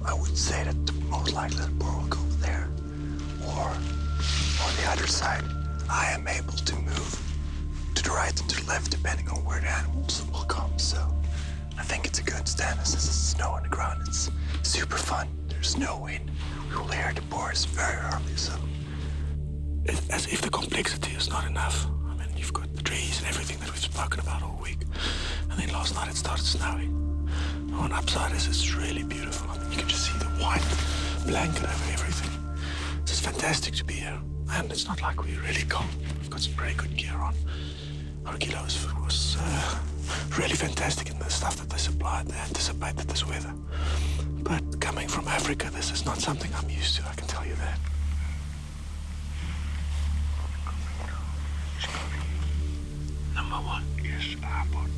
I would say that the most likely the boar will go there, or on the other side. I am able to move to the right and to the left depending on where the animals will come. So I think it's a good stand. As there's snow on the ground, it's super fun. There's no wind. We will hear the boars very early, so. As if the complexity is not enough. I mean, you've got the trees and everything that we've spoken about all week. And then last night it started snowing. On upside is it's really beautiful. I mean, you can just see the white blanket over everything. So it's fantastic to be here. And it's not like we're really cold. We've got some pretty good gear on. Our kilo was really fantastic in the stuff that they supplied. They anticipated this weather. But coming from Africa, this is not something I'm used to, I can tell you that. Number one. Yes, airport.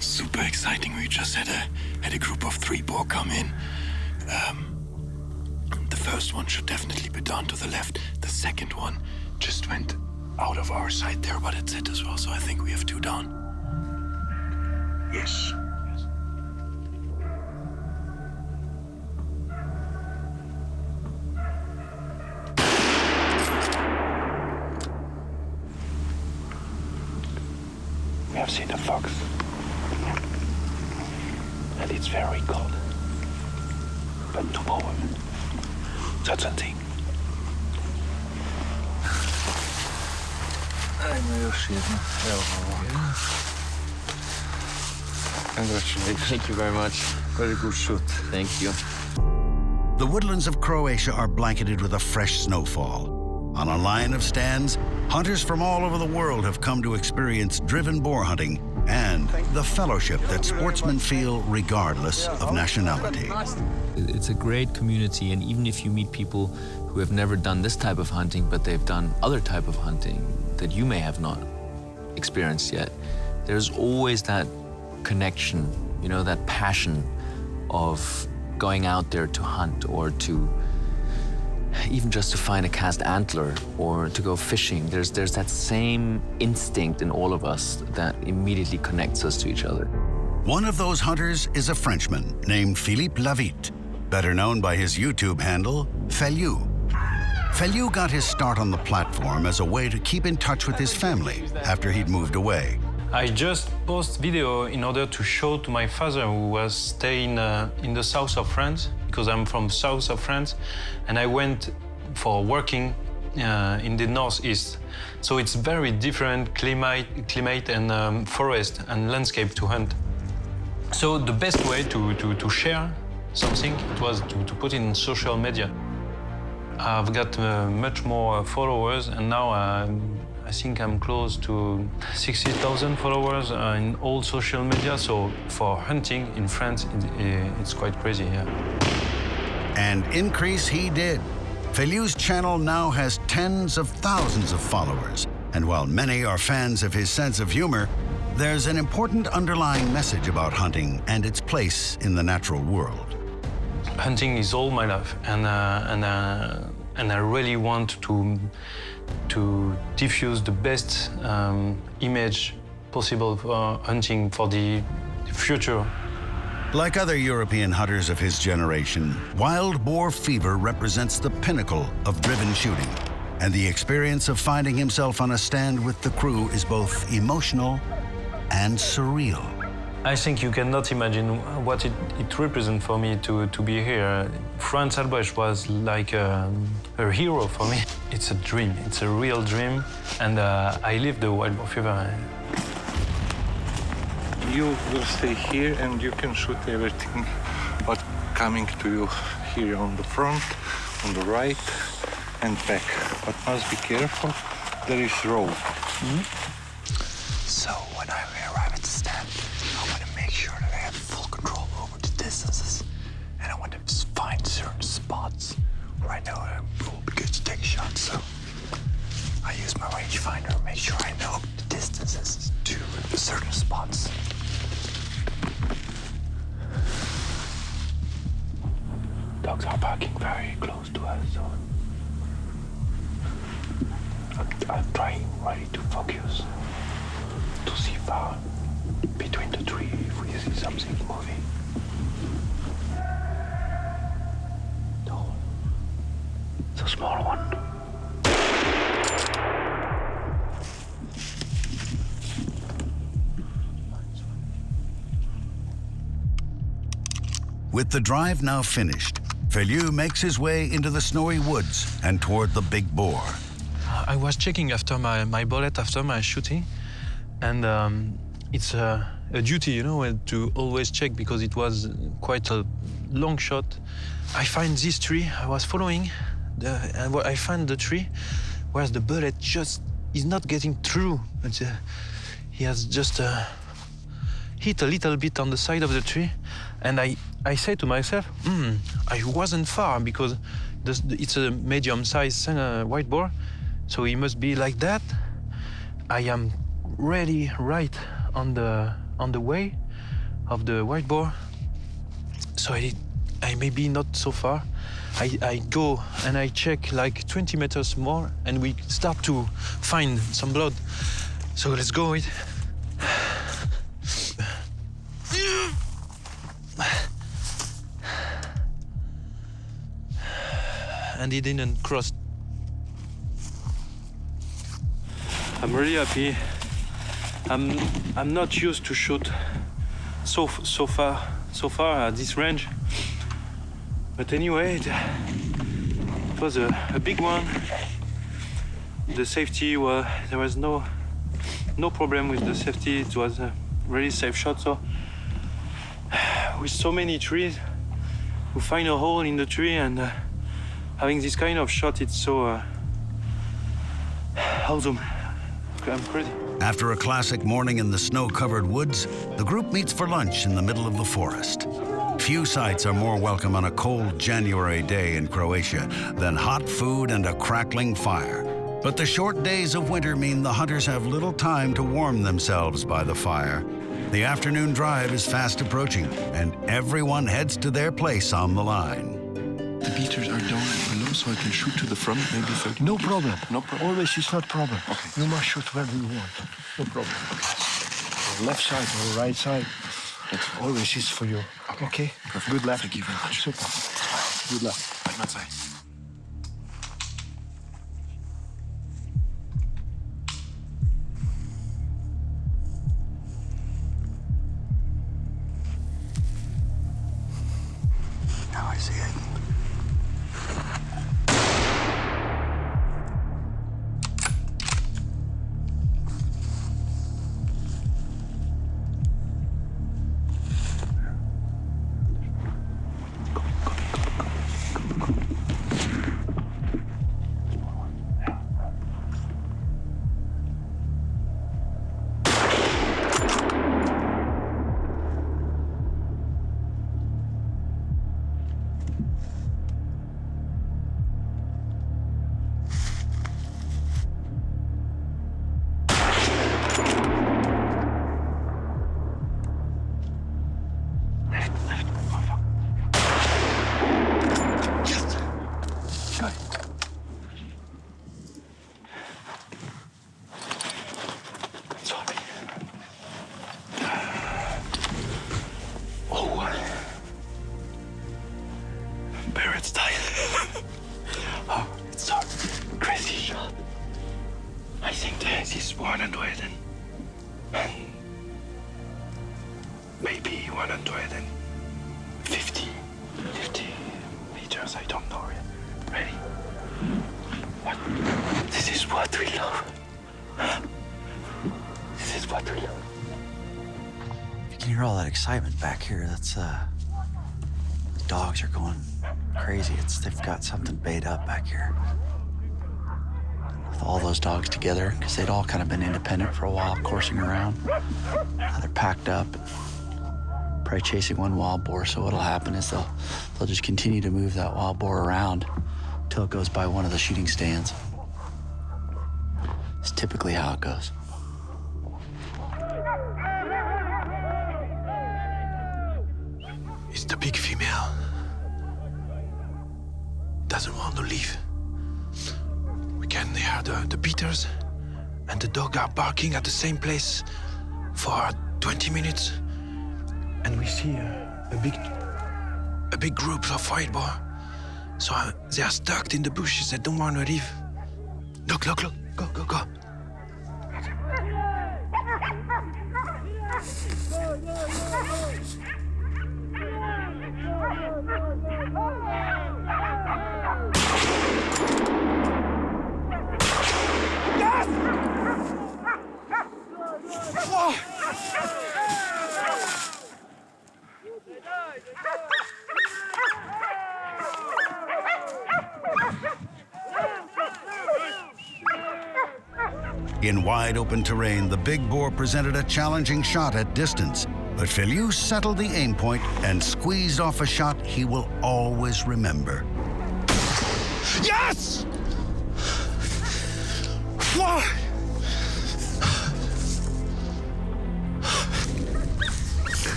Super exciting. We just had a group of 3 boar come in. The first one should definitely be down to the left. The second one just went out of our sight there, but it's hit as well, so I think we have 2 down. Yes. We have seen a fox, and it's very cold. But no problem. That's a thing. Congratulations. Thank you very much. Very good shoot. Thank you. The woodlands of Croatia are blanketed with a fresh snowfall. On a line of stands, hunters from all over the world have come to experience driven boar hunting and the fellowship that sportsmen feel regardless of nationality. It's a great community, and even if you meet people who have never done this type of hunting, but they've done other type of hunting that you may have not experienced yet, there's always that connection, you know, that passion of going out there to hunt or to even just to find a cast antler or to go fishing. There's that same instinct in all of us that immediately connects us to each other. One of those hunters is a Frenchman named Philippe Lavitte, better known by his YouTube handle, Feliu. Feliu got his start on the platform as a way to keep in touch with his family after he'd moved away. I just post video in order to show to my father, who was staying in the south of France, because I'm from south of France, and I went for working in the northeast. So it's very different climate and forest and landscape to hunt. So the best way to share something, it was to put it in social media. I've got much more followers, and now I think I'm close to 60,000 followers in all social media. So for hunting in France, it's quite crazy, yeah. And increase he did. Feliu's channel now has tens of thousands of followers. And while many are fans of his sense of humor, there's an important underlying message about hunting and its place in the natural world. Hunting is all my life, and I really want to diffuse the best image possible for hunting for the future. Like other European hunters of his generation, wild boar fever represents the pinnacle of driven shooting. And the experience of finding himself on a stand with the crew is both emotional and surreal. I think you cannot imagine what it represents for me to be here. Franz Albrecht was like a hero for me. It's a dream, it's a real dream, and I live the wild boar fever. You will stay here and you can shoot everything but coming to you here on the front, on the right, and back. But must be careful, there is road. So when I arrive at the stand, I want to make sure that I have full control over the distances. And I want to find certain spots where I know it will be good to take a shot. So I use my rangefinder to make sure I know the distances to certain spots. Dogs are parking very close to us, so I'm trying really to focus to see far between the tree if we see something moving. No, it's a small one. With the drive now finished, Feliu makes his way into the snowy woods and toward the big boar. I was checking after my bullet after my shooting, and it's a duty, you know, to always check because it was quite a long shot. I find this tree. I was following, and I find the tree where the bullet just is not getting through. He has just hit a little bit on the side of the tree, and I say to myself, I wasn't far because it's a medium-sized white boar, so he must be like that. I am really right on the way of the white boar, so I may be not so far. I go and I check like 20 meters more, and we start to find some blood. So let's go. and he didn't cross. I'm really happy. I'm not used to shoot so far at this range. But anyway, it was a big one. The safety there was no problem with the safety. It was a really safe shot. So with so many trees, we find a hole in the tree, and having this kind of shot, it's so awesome. I'm crazy. After a classic morning in the snow-covered woods, the group meets for lunch in the middle of the forest. Few sights are more welcome on a cold January day in Croatia than hot food and a crackling fire. But the short days of winter mean the hunters have little time to warm themselves by the fire. The afternoon drive is fast approaching, and everyone heads to their place on the line. The beaters are down below, so I can shoot to the front, maybe 30. No problem. No problem. Always is not problem. Okay. You must shoot wherever you want. No problem. Okay. Left side or right side. Always is for you. Okay? Perfect. Good luck. Thank you very much. Super. Good luck. Now I see it. Barrett's died. Oh, it's a crazy shot. I think there is 150 meters. I don't know. Ready? What? This is what we love. This is what we love. You can hear all that excitement back here. That's the dogs are going crazy. They've got something bait up back here. With all those dogs together, because they'd all kind of been independent for a while, coursing around. Now they're packed up, probably chasing one wild boar. So what'll happen is they'll just continue to move that wild boar around until it goes by one of the shooting stands. It's typically how it goes. It's the big female. Doesn't want to leave. We can hear the beaters and the dog are barking at the same place for 20 minutes. And we see a big group of wild boar. So they are stuck in the bushes. They don't want to leave. Look, look, look. Go, go, go. In wide-open terrain, the big boar presented a challenging shot at distance, but Filius settled the aim point and squeezed off a shot he will always remember. Yes! Why?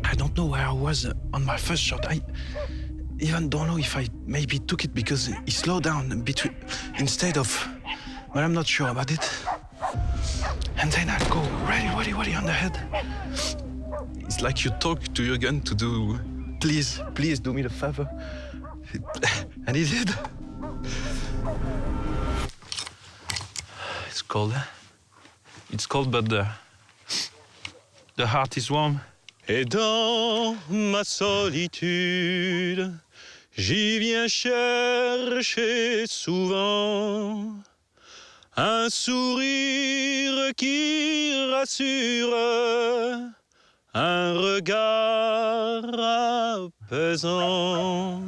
I don't know where I was on my first shot. I even don't know if I maybe took it because he slowed down between instead of. But I'm not sure about it. And then I go ready on the head. It's like you talk to your gun to do, please do me the favor. And he did. It's cold. It's cold, but the heart is warm. Et dans ma solitude, j'y viens chercher souvent un sourire qui rassure, un regard apaisant.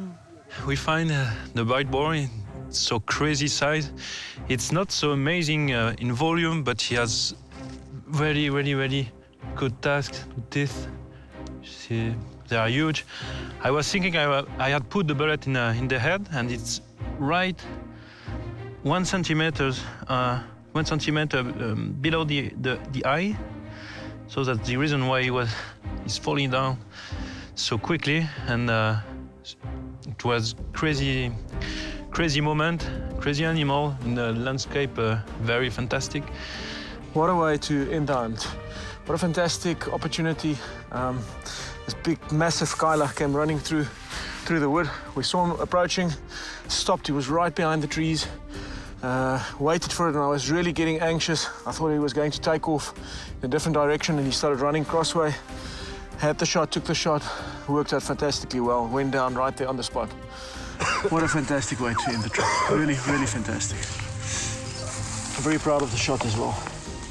We find the white boar in so crazy size. It's not so amazing in volume, but he has very, very, very good tusks, good teeth. See, they are huge. I was thinking I had put the bullet in the head, and it's right 1 centimeter below the eye. So that's the reason why he's falling down so quickly. And it was crazy moment, crazy animal in the landscape, very fantastic. What a way to end the hunt. What a fantastic opportunity. This big, massive Kyla came running through the wood. We saw him approaching, stopped. He was right behind the trees. Waited for it, and I was really getting anxious. I thought he was going to take off in a different direction, and he started running crossway. Had the shot, took the shot, worked out fantastically well, went down right there on the spot. What a fantastic way to end the trip. Really, really fantastic. I'm very proud of the shot as well.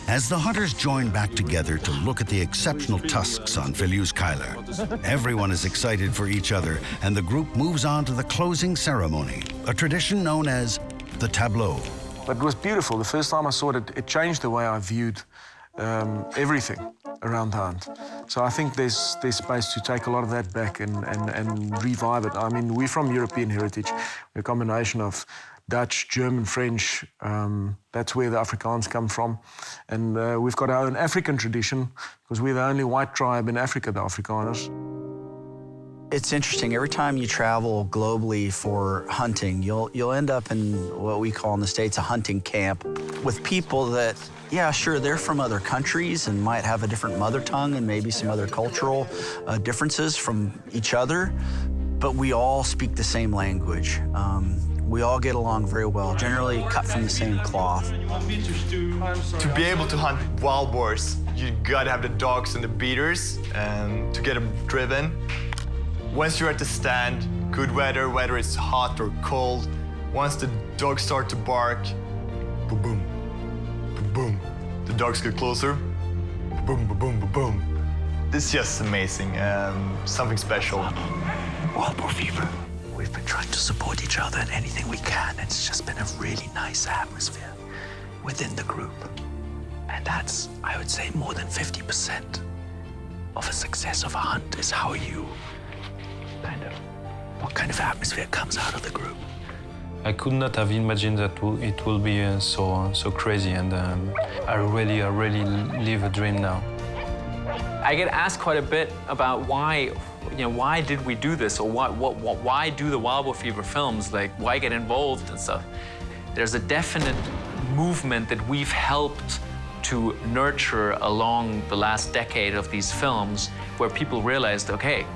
As the hunters join back together to look at the exceptional tusks on Filliu's Kyler, everyone is excited for each other, and the group moves on to the closing ceremony, a tradition known as the tableau. But it was beautiful. The first time I saw it, it changed the way I viewed everything around the hunt. So I think there's space to take a lot of that back and revive it. I mean, we're from European heritage. We're a combination of Dutch, German, French. That's where the Afrikaans come from. And we've got our own African tradition because we're the only white tribe in Africa, the Afrikaners. It's interesting. Every time you travel globally for hunting, you'll end up in what we call in the States a hunting camp with people that, yeah, sure, they're from other countries and might have a different mother tongue and maybe some other cultural differences from each other, but we all speak the same language. We all get along very well, generally cut from the same cloth. To be able to hunt wild boars, you gotta have the dogs and the beaters to get them driven. Once you're at the stand, good weather, whether it's hot or cold, once the dogs start to bark, boom, boom, boom, boom. The dogs get closer, boom, boom, boom, boom, boom. This is just amazing, something special. Wild boar fever. We've been trying to support each other in anything we can. It's just been a really nice atmosphere within the group. And that's, I would say, more than 50% of a success of a hunt is how you what kind of atmosphere comes out of the group. I could not have imagined that it will be so crazy, and I really live a dream now. I get asked quite a bit about why did we do this, or why do the Wild Boar Fever films? Like, why get involved and stuff? There's a definite movement that we've helped to nurture along the last decade of these films, where people realized, okay,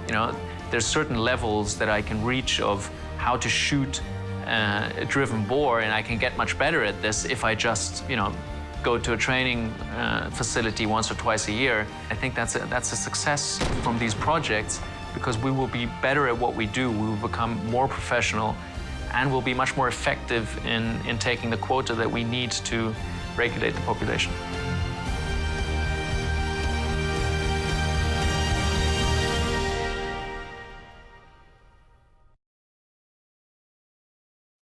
there's certain levels that I can reach of how to shoot a driven boar, and I can get much better at this if I just, go to a training facility once or twice a year. I think that's a success from these projects, because we will be better at what we do. We will become more professional, and we'll be much more effective in taking the quota that we need to regulate the population.